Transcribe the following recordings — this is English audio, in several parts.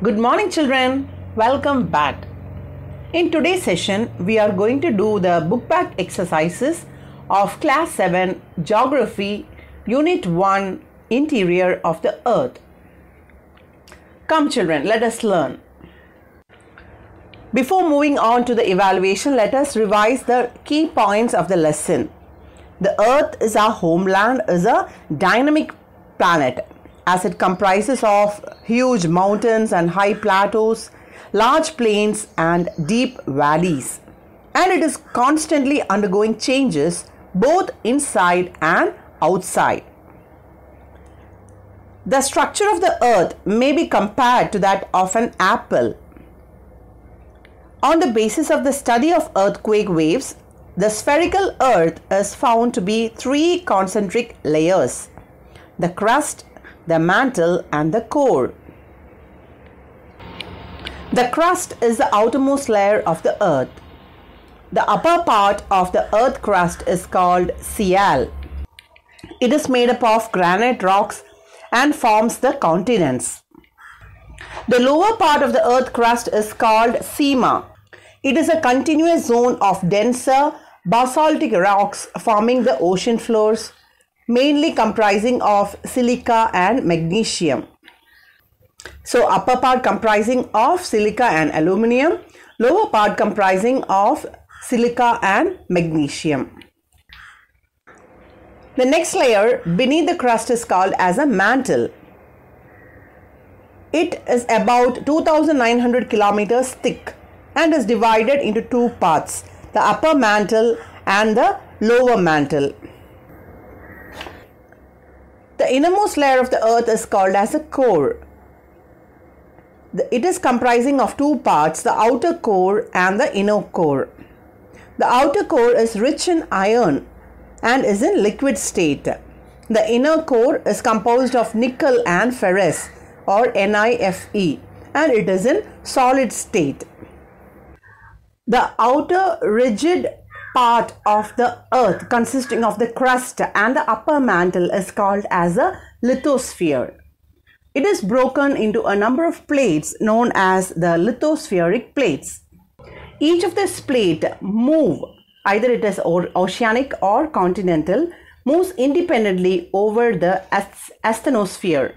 Good morning, children. Welcome back. In today's session, we are going to do the book back exercises of Class 7 Geography, Unit 1, Interior of the Earth. Come, children, let us learn. Before moving on to the evaluation, let us revise the key points of the lesson. The Earth is our homeland, is a dynamic planet, as it comprises of huge mountains and high plateaus, large plains and deep valleys. And it is constantly undergoing changes both inside and outside. The structure of the earth may be compared to that of an apple. On the basis of the study of earthquake waves, the spherical earth is found to be three concentric layers: the crust, the mantle and the core. The crust is the outermost layer of the earth. The upper part of the earth crust is called Sial. It is made up of granite rocks and forms the continents. The lower part of the earth crust is called Sima. It is a continuous zone of denser basaltic rocks forming the ocean floors, mainly comprising of silica and magnesium. So upper part comprising of silica and aluminium, lower part comprising of silica and magnesium. The next layer beneath the crust is called as a mantle. It is about 2,900 kilometers thick and is divided into two parts, the upper mantle and the lower mantle. The innermost layer of the earth is called as a core. It is comprising of two parts, the outer core and the inner core. The outer core is rich in iron and is in liquid state. The inner core is composed of nickel and ferrous, or NiFe, and it is in solid state. The outer rigid part of the earth consisting of the crust and the upper mantle is called as a lithosphere. It is broken into a number of plates known as the lithospheric plates. Each of this plate move, either it is oceanic or continental, moves independently over the asthenosphere.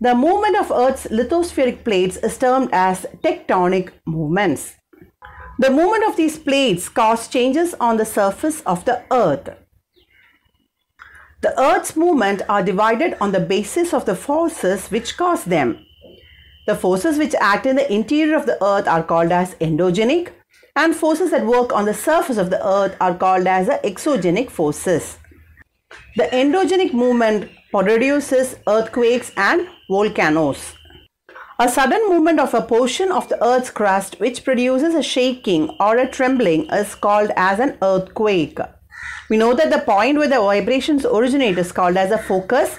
The movement of Earth's lithospheric plates is termed as tectonic movements. The movement of these plates cause changes on the surface of the earth. The earth's movement are divided on the basis of the forces which cause them. The forces which act in the interior of the earth are called as endogenic, and forces that work on the surface of the earth are called as exogenic forces. The endogenic movement produces earthquakes and volcanoes. A sudden movement of a portion of the earth's crust which produces a shaking or a trembling is called as an earthquake. We know that the point where the vibrations originate is called as a focus,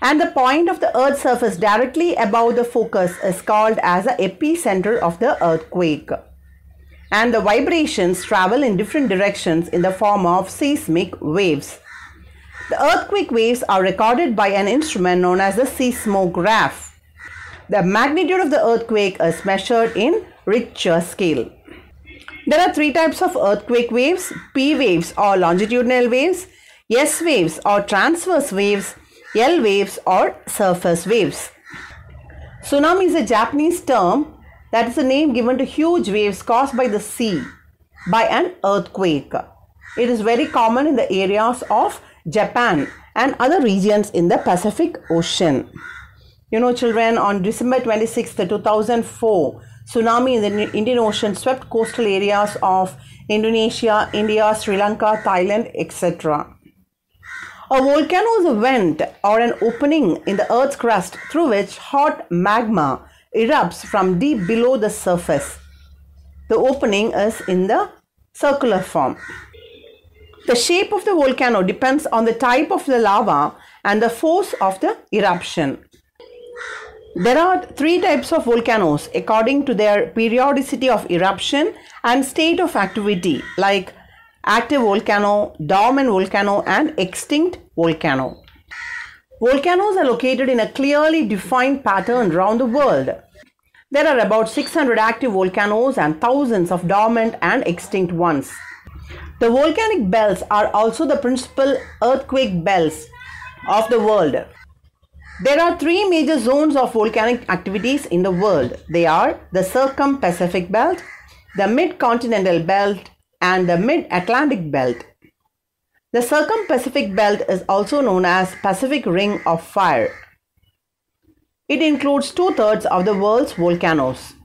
and the point of the earth's surface directly above the focus is called as the epicenter of the earthquake. And the vibrations travel in different directions in the form of seismic waves. The earthquake waves are recorded by an instrument known as the seismograph. The magnitude of the earthquake is measured in Richter scale. There are three types of earthquake waves: P waves or longitudinal waves, S waves or transverse waves, L waves or surface waves. Tsunami is a Japanese term that is a name given to huge waves caused by the sea by an earthquake. It is very common in the areas of Japan and other regions in the Pacific Ocean. You know, children, on December 26, 2004, tsunami in the Indian Ocean swept coastal areas of Indonesia, India, Sri Lanka, Thailand, etc. A volcano is a vent or an opening in the earth's crust through which hot magma erupts from deep below the surface. The opening is in the circular form. The shape of the volcano depends on the type of the lava and the force of the eruption. There are three types of volcanoes according to their periodicity of eruption and state of activity, like active volcano, dormant volcano and extinct volcano. Volcanoes are located in a clearly defined pattern around the world. There are about 600 active volcanoes and thousands of dormant and extinct ones. The volcanic belts are also the principal earthquake belts of the world. There are three major zones of volcanic activities in the world. They are the Circum-Pacific Belt, the Mid-Continental Belt, and the Mid-Atlantic Belt. The Circum-Pacific Belt is also known as Pacific Ring of Fire. It includes 2/3 of the world's volcanoes.